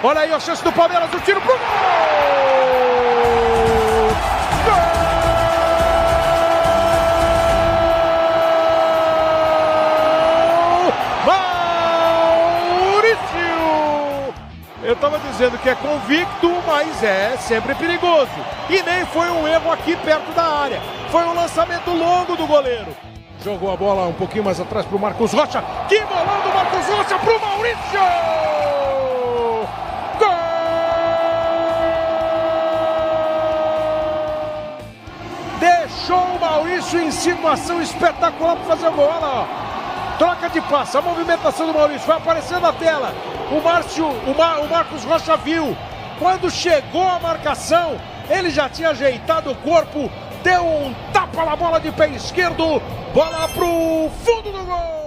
Olha aí a chance do Palmeiras, o tiro pro gol! Eu estava dizendo que é convicto, mas é sempre perigoso. E nem foi um erro aqui perto da área. Foi um lançamento longo do goleiro. Jogou a bola um pouquinho mais atrás para o Marcos Rocha. Que bolão do Marcos Rocha para o Maurício! Gol! Deixou o Maurício em situação espetacular para fazer o gol. Olha lá, ó. Troca de passe, a movimentação do Maurício vai aparecendo na tela. O Marcos Rocha viu. Quando chegou a marcação, ele já tinha ajeitado o corpo, deu um tapa na bola de pé esquerdo, bola pro fundo do gol.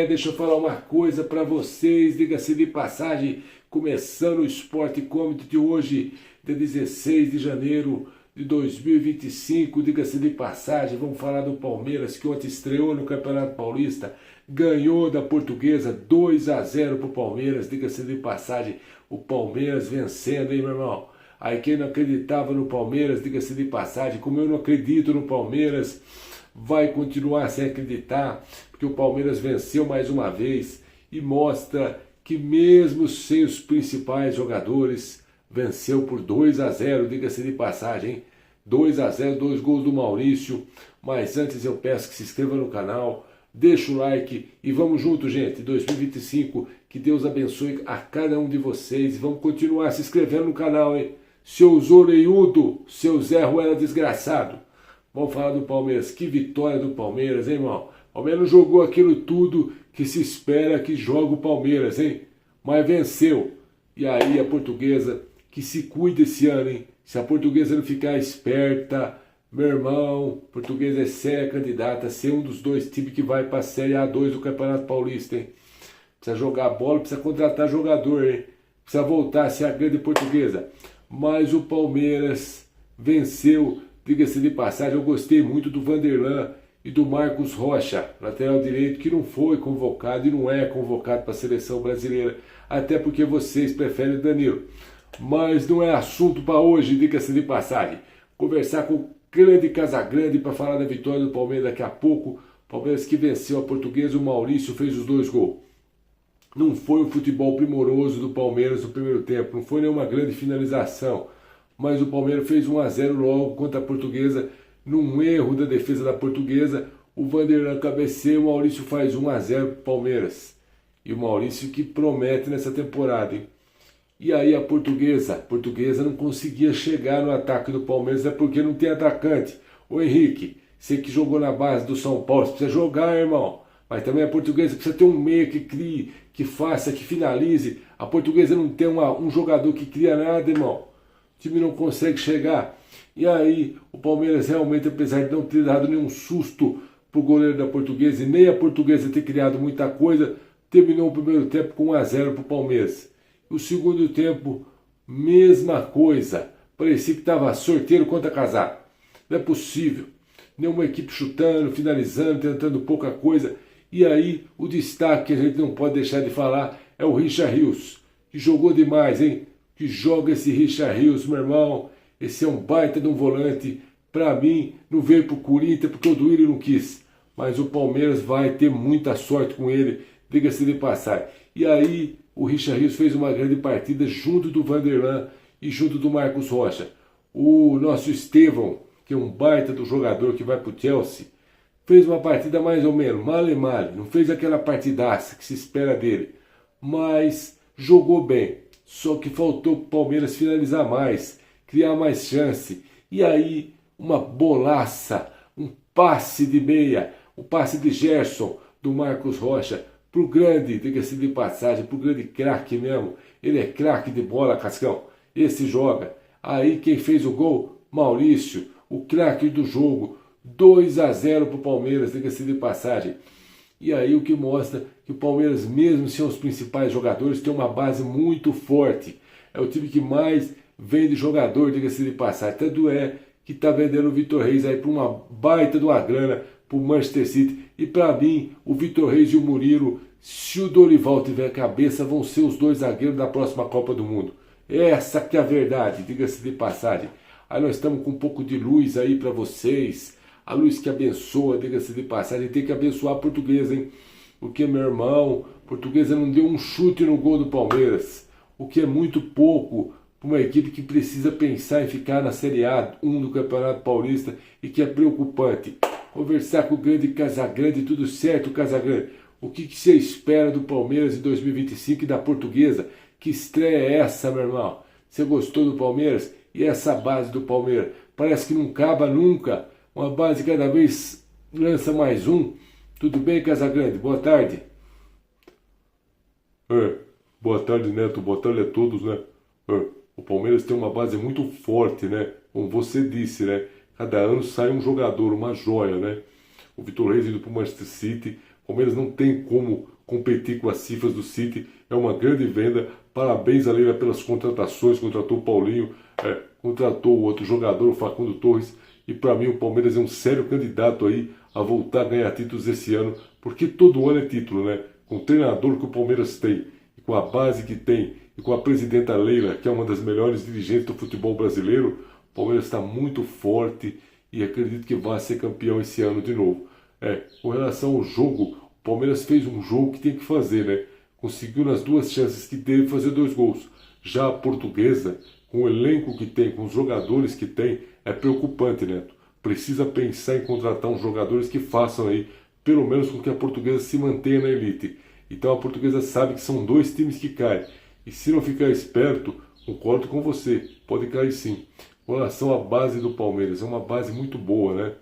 Deixa eu falar uma coisa para vocês, diga-se de passagem, começando o Sport Comedy de hoje, de 16 de janeiro de 2025, diga-se de passagem, vamos falar do Palmeiras, que ontem estreou no Campeonato Paulista, ganhou da Portuguesa 2-0 pro Palmeiras, diga-se de passagem, o Palmeiras vencendo, hein, meu irmão? Aí quem não acreditava no Palmeiras, diga-se de passagem, como eu não acredito no Palmeiras, vai continuar sem acreditar, porque o Palmeiras venceu mais uma vez e mostra que mesmo sem os principais jogadores, venceu por 2-0, diga-se de passagem, hein? 2-0, 2 gols do Maurício. Mas antes eu peço que se inscreva no canal, deixa o like e vamos junto, gente. 2025, que Deus abençoe a cada um de vocês. Vamos continuar se inscrevendo no canal, hein? Seu Zoreiudo, seu Zé Ruela desgraçado. Vamos falar do Palmeiras. Que vitória do Palmeiras, hein, irmão? O Palmeiras jogou aquilo tudo que se espera que joga o Palmeiras, hein? Mas venceu. E aí a Portuguesa, que se cuida esse ano, hein? Se a Portuguesa não ficar esperta, meu irmão, Portuguesa é séria candidata a ser um dos dois times que vai para a Série A2 do Campeonato Paulista, hein? Precisa jogar bola, precisa contratar jogador, hein? Precisa voltar a ser a grande Portuguesa. Mas o Palmeiras venceu, diga-se de passagem, eu gostei muito do Vanderlan e do Marcos Rocha, lateral direito, que não foi convocado e não é convocado para a seleção brasileira, até porque vocês preferem o Danilo. Mas não é assunto para hoje, diga-se de passagem. Conversar com o grande Casagrande para falar da vitória do Palmeiras daqui a pouco. Palmeiras que venceu a Portuguesa, o Maurício fez os 2 gols. Não foi um futebol primoroso do Palmeiras no primeiro tempo, não foi nenhuma grande finalização. Mas o Palmeiras fez 1-0 logo contra a Portuguesa, num erro da defesa da Portuguesa. O Vanderlan cabeceia, o Maurício faz 1-0 para o Palmeiras. E o Maurício que promete nessa temporada, hein? E aí a Portuguesa não conseguia chegar no ataque do Palmeiras, é porque não tem atacante. Ô Henrique, você que jogou na base do São Paulo, você precisa jogar, irmão. Mas também a Portuguesa precisa ter um meia que crie, que faça, que finalize. A Portuguesa não tem um jogador que cria nada, irmão. O time não consegue chegar. E aí o Palmeiras realmente, apesar de não ter dado nenhum susto pro goleiro da Portuguesa, e nem a Portuguesa ter criado muita coisa, terminou o primeiro tempo com 1-0 pro Palmeiras. O segundo tempo, mesma coisa. Parecia que estava sorteiro contra casado. Não é possível. Nenhuma equipe chutando, finalizando, tentando pouca coisa. E aí, o destaque que a gente não pode deixar de falar é o Richard Rios, que jogou demais, hein? Que joga esse Richard Rios, meu irmão. Esse é um baita de um volante. Para mim, não veio pro Corinthians porque o Duílio não quis. Mas o Palmeiras vai ter muita sorte com ele, diga-se de passagem. E aí, o Richard Rios fez uma grande partida junto do Vanderlan e junto do Marcos Rocha. O nosso Estevão, que é um baita do jogador que vai para o Chelsea, fez uma partida mais ou menos, male, não fez aquela partidaça que se espera dele, mas jogou bem. Só que faltou o Palmeiras finalizar mais, criar mais chance. E aí, uma bolaça, um passe de meia, o passe de Gerson, do Marcos Rocha, pro grande, diga-se de passagem, pro grande craque mesmo. Ele é craque de bola, Cascão. Esse joga. Aí quem fez o gol? Maurício, o craque do jogo. 2-0 pro Palmeiras, diga-se de passagem. E aí o que mostra que o Palmeiras, mesmo sem os principais jogadores, tem uma base muito forte. É o time que mais vende jogador, diga-se de passagem. Tanto é que está vendendo o Vitor Reis aí por uma baita de uma grana para o Manchester City. E para mim, o Vitor Reis e o Murilo, se o Dorival tiver cabeça, vão ser os dois zagueiros da próxima Copa do Mundo. Essa que é a verdade, diga-se de passagem. Aí nós estamos com um pouco de luz aí para vocês. A luz que abençoa, diga-se de passagem. Tem que abençoar a Portuguesa, hein? Porque, meu irmão, a Portuguesa não deu um chute no gol do Palmeiras. O que é muito pouco para uma equipe que precisa pensar em ficar na Série A1 do Campeonato Paulista e que é preocupante. Conversar com o grande Casagrande, tudo certo, Casagrande? O que você espera do Palmeiras em 2025 e da Portuguesa? Que estreia é essa, meu irmão? Você gostou do Palmeiras? E essa base do Palmeiras? Parece que não acaba nunca. Uma base cada vez lança mais um. Tudo bem, Casagrande? Boa tarde. Boa tarde, Neto. Boa tarde a todos, né? O Palmeiras tem uma base muito forte, né? Como você disse, né? Cada ano sai um jogador, uma joia, né? O Vitor Reis indo para o Manchester City. O Palmeiras não tem como competir com as cifras do City. É uma grande venda. Parabéns a Leila pelas contratações. Contratou o Paulinho, contratou o outro jogador, o Facundo Torres. E para mim o Palmeiras é um sério candidato aí a voltar a ganhar títulos esse ano. Porque todo ano é título, né? Com o treinador que o Palmeiras tem, e com a base que tem, e com a presidenta Leila, que é uma das melhores dirigentes do futebol brasileiro, o Palmeiras está muito forte e acredito que vai ser campeão esse ano de novo. Com relação ao jogo, o Palmeiras fez um jogo que tem que fazer, né? Conseguiu nas duas chances que teve fazer 2 gols. Já a Portuguesa, com o elenco que tem, com os jogadores que tem, é preocupante, Neto. Precisa pensar em contratar uns jogadores que façam aí, pelo menos com que a Portuguesa se mantenha na elite. Então a Portuguesa sabe que são 2 times que caem. E se não ficar esperto, concordo com você, pode cair sim. Com relação à base do Palmeiras, é uma base muito boa, né?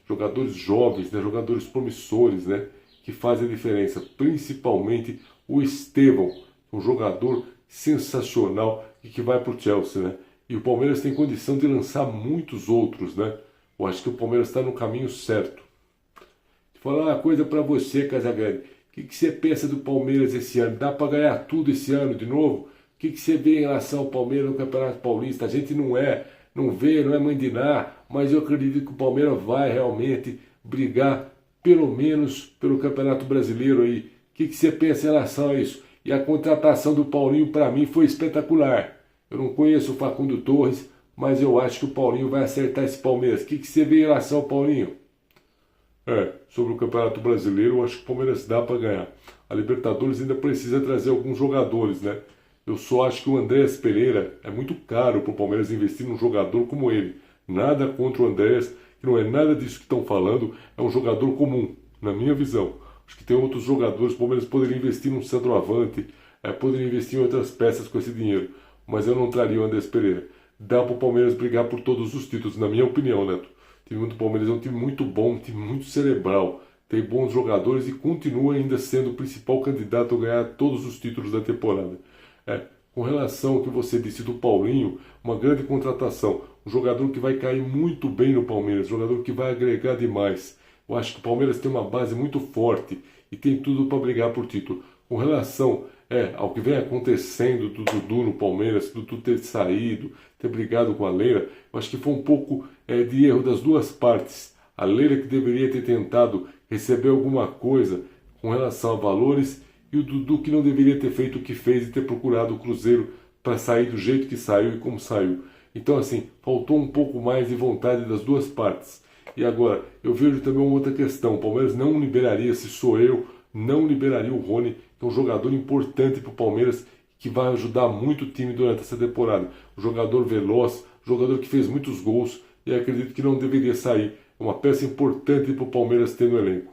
Jogadores jovens, né? Jogadores promissores, né? Que fazem a diferença. Principalmente o Estevão, um jogador sensacional e que vai para o Chelsea, né? E o Palmeiras tem condição de lançar muitos outros, né? Eu acho que o Palmeiras está no caminho certo. Vou falar uma coisa para você, Casagrande. O que você pensa do Palmeiras esse ano? Dá para ganhar tudo esse ano de novo? O que você vê em relação ao Palmeiras no Campeonato Paulista? A gente não é mãe de Ná, mas eu acredito que o Palmeiras vai realmente brigar, pelo menos, pelo Campeonato Brasileiro aí. O que você pensa em relação a isso? E a contratação do Paulinho, para mim, foi espetacular. Eu não conheço o Facundo Torres, mas eu acho que o Paulinho vai acertar esse Palmeiras. O que você vê em relação ao Paulinho? Sobre o Campeonato Brasileiro, eu acho que o Palmeiras dá para ganhar. A Libertadores ainda precisa trazer alguns jogadores, né? Eu só acho que o Andréas Pereira é muito caro para o Palmeiras investir num jogador como ele. Nada contra o Andréas, que não é nada disso que estão falando, é um jogador comum, na minha visão. Acho que tem outros jogadores, o Palmeiras poderia investir num centroavante, poderia investir em outras peças com esse dinheiro. Mas eu não traria o Andréas Pereira. Dá para o Palmeiras brigar por todos os títulos, na minha opinião, Neto. O time do Palmeiras é um time muito bom, um time muito cerebral, tem bons jogadores e continua ainda sendo o principal candidato a ganhar todos os títulos da temporada. Com relação ao que você disse do Paulinho, uma grande contratação, um jogador que vai cair muito bem no Palmeiras, um jogador que vai agregar demais. Eu acho que o Palmeiras tem uma base muito forte e tem tudo para brigar por título. Com relação ao que vem acontecendo do Dudu no Palmeiras, do Dudu ter saído, ter brigado com a Leila, eu acho que foi um pouco de erro das duas partes. A Leila que deveria ter tentado receber alguma coisa com relação a valores e o Dudu que não deveria ter feito o que fez e ter procurado o Cruzeiro para sair do jeito que saiu e como saiu. Então assim, faltou um pouco mais de vontade das duas partes. E agora, eu vejo também uma outra questão. O Palmeiras não liberaria, se sou eu, não liberaria o Rony, que é um jogador importante para o Palmeiras, que vai ajudar muito o time durante essa temporada. Um jogador veloz, um jogador que fez muitos gols e acredito que não deveria sair. É uma peça importante para o Palmeiras ter no elenco.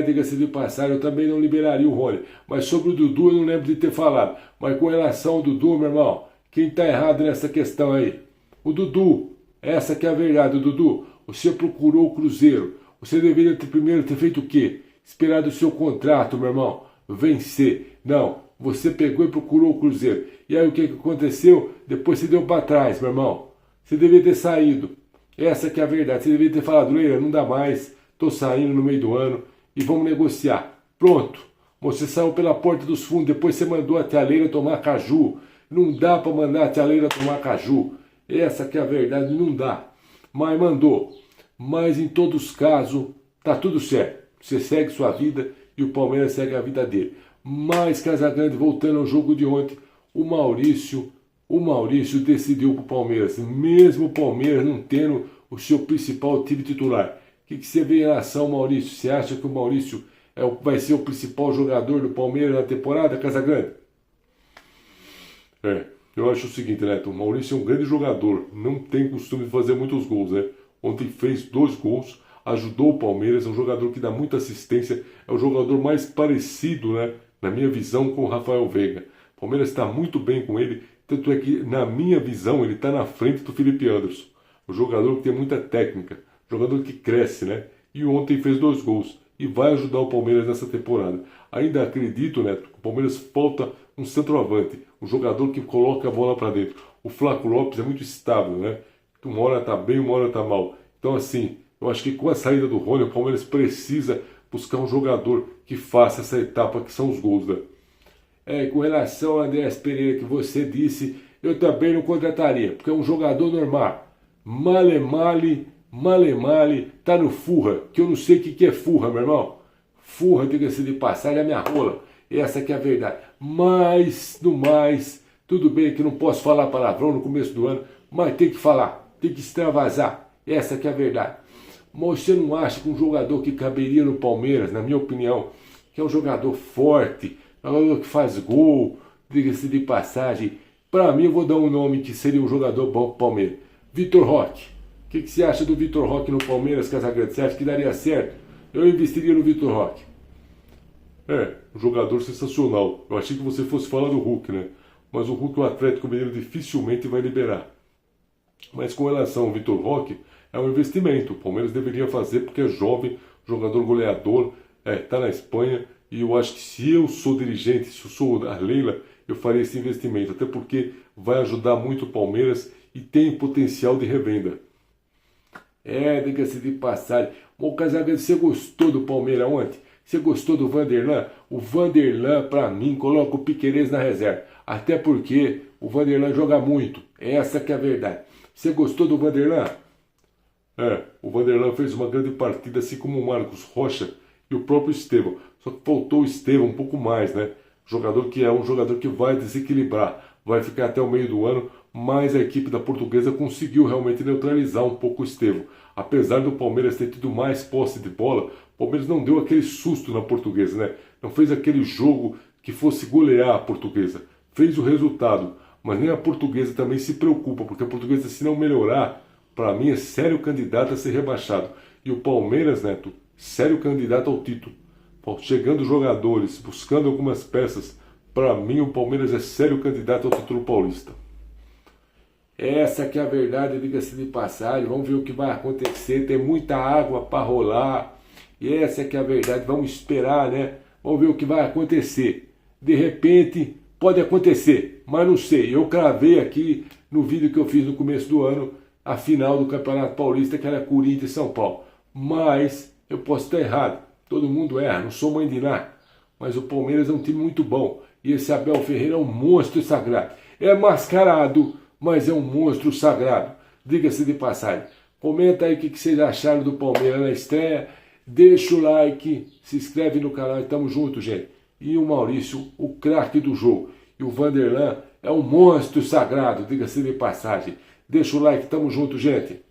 Diga-se de passagem, eu também não liberaria o Rony. Mas sobre o Dudu eu não lembro de ter falado. Mas com relação ao Dudu, meu irmão, quem está errado nessa questão aí? O Dudu. Essa que é a verdade, o Dudu. Você procurou o Cruzeiro. Você deveria primeiro ter feito o quê? Esperado o seu contrato, meu irmão. Vencer. Não. Você pegou e procurou o Cruzeiro. E aí o que aconteceu? Depois você deu para trás, meu irmão. Você deveria ter saído. Essa que é a verdade. Você deveria ter falado, Leila, não dá mais. Estou saindo no meio do ano e vamos negociar. Pronto. Você saiu pela porta dos fundos. Depois você mandou a tia Leila tomar caju. Não dá para mandar a tia Leila tomar caju. Essa que é a verdade. Não dá. Mas mandou. Mas em todos os casos, tá tudo certo. Você segue sua vida e o Palmeiras segue a vida dele. Mas, Casagrande, voltando ao jogo de ontem, o Maurício decidiu para o Palmeiras, mesmo o Palmeiras não tendo o seu principal time titular. O que você vê em relação ao Maurício? Você acha que o Maurício vai ser o principal jogador do Palmeiras na temporada, Casagrande? Eu acho o seguinte, Neto, o Maurício é um grande jogador, não tem costume de fazer muitos gols, né? Ontem fez 2 gols, ajudou o Palmeiras, é um jogador que dá muita assistência, é o jogador mais parecido, né, na minha visão, com o Rafael Veiga. O Palmeiras está muito bem com ele, tanto é que, na minha visão, ele está na frente do Felipe Anderson. O jogador que tem muita técnica, jogador que cresce, né? E ontem fez 2 gols e vai ajudar o Palmeiras nessa temporada. Ainda acredito, Neto, que o Palmeiras falta um centroavante, um jogador que coloca a bola para dentro. O Flaco Lopes é muito estável, né? Uma hora está bem, uma hora está mal. Então, assim, eu acho que com a saída do Rony, o Palmeiras precisa buscar um jogador que faça essa etapa que são os gols, né? Com relação ao Andrés Pereira que você disse, eu também não contrataria, porque é um jogador normal. Male, tá no Furra, que eu não sei o que é Furra, meu irmão. Furra, diga-se de passagem, é minha rola. Essa que é a verdade. Mas, no mais, tudo bem que não posso falar palavrão no começo do ano, mas tem que falar, tem que extravasar. Essa que é a verdade. Mas você não acha que um jogador que caberia no Palmeiras, na minha opinião, que é um jogador forte, um jogador que faz gol, diga-se de passagem, para mim eu vou dar um nome que seria um jogador bom para o Palmeiras. Vitor Roque. O que você acha do Vitor Roque no Palmeiras, Casagrande? Você acha que daria certo? Eu investiria no Vitor Roque. Um jogador sensacional. Eu achei que você fosse falar do Hulk, né? Mas o Hulk, o Atlético Mineiro, dificilmente vai liberar. Mas com relação ao Vitor Roque, é um investimento. O Palmeiras deveria fazer porque é jovem, jogador goleador, está na Espanha. E eu acho que se eu sou dirigente, se eu sou a Leila, eu faria esse investimento. Até porque vai ajudar muito o Palmeiras e tem potencial de revenda. Diga-se de passagem. Bom, Casagrande, você gostou do Palmeiras ontem? Você gostou do Vanderlan? O Vanderlan, para mim, coloca o Piquerez na reserva. Até porque o Vanderlan joga muito. Essa que é a verdade. Você gostou do Vanderlan? O Vanderlan fez uma grande partida, assim como o Marcos Rocha e o próprio Estevão. Só que faltou o Estevão um pouco mais, né? Jogador que é um jogador que vai desequilibrar. Vai ficar até o meio do ano, mas a equipe da Portuguesa conseguiu realmente neutralizar um pouco o Estevão. Apesar do Palmeiras ter tido mais posse de bola, o Palmeiras não deu aquele susto na Portuguesa, né? Não fez aquele jogo que fosse golear a Portuguesa. Fez o resultado, mas nem a Portuguesa também se preocupa, porque a Portuguesa, se não melhorar, para mim é sério candidato a ser rebaixado. E o Palmeiras, Neto, sério candidato ao título. Chegando jogadores, buscando algumas peças, para mim o Palmeiras é sério candidato ao título paulista. Essa que é a verdade, diga-se de passagem. Vamos ver o que vai acontecer. Tem muita água para rolar. E essa que é a verdade. Vamos esperar, né? Vamos ver o que vai acontecer. De repente, pode acontecer, mas não sei. Eu cravei aqui no vídeo que eu fiz no começo do ano a final do Campeonato Paulista, que era Corinthians e São Paulo. Mas eu posso estar errado. Todo mundo erra, não sou mãe de nada. Mas o Palmeiras é um time muito bom. E esse Abel Ferreira é um monstro sagrado. É mascarado, mas é um monstro sagrado. Diga-se de passagem. Comenta aí o que vocês acharam do Palmeiras na estreia. Deixa o like, se inscreve no canal e tamo junto, gente. E o Maurício, o craque do jogo. E o Vanderlan é um monstro sagrado, diga-se de passagem. Deixa o like, tamo junto, gente.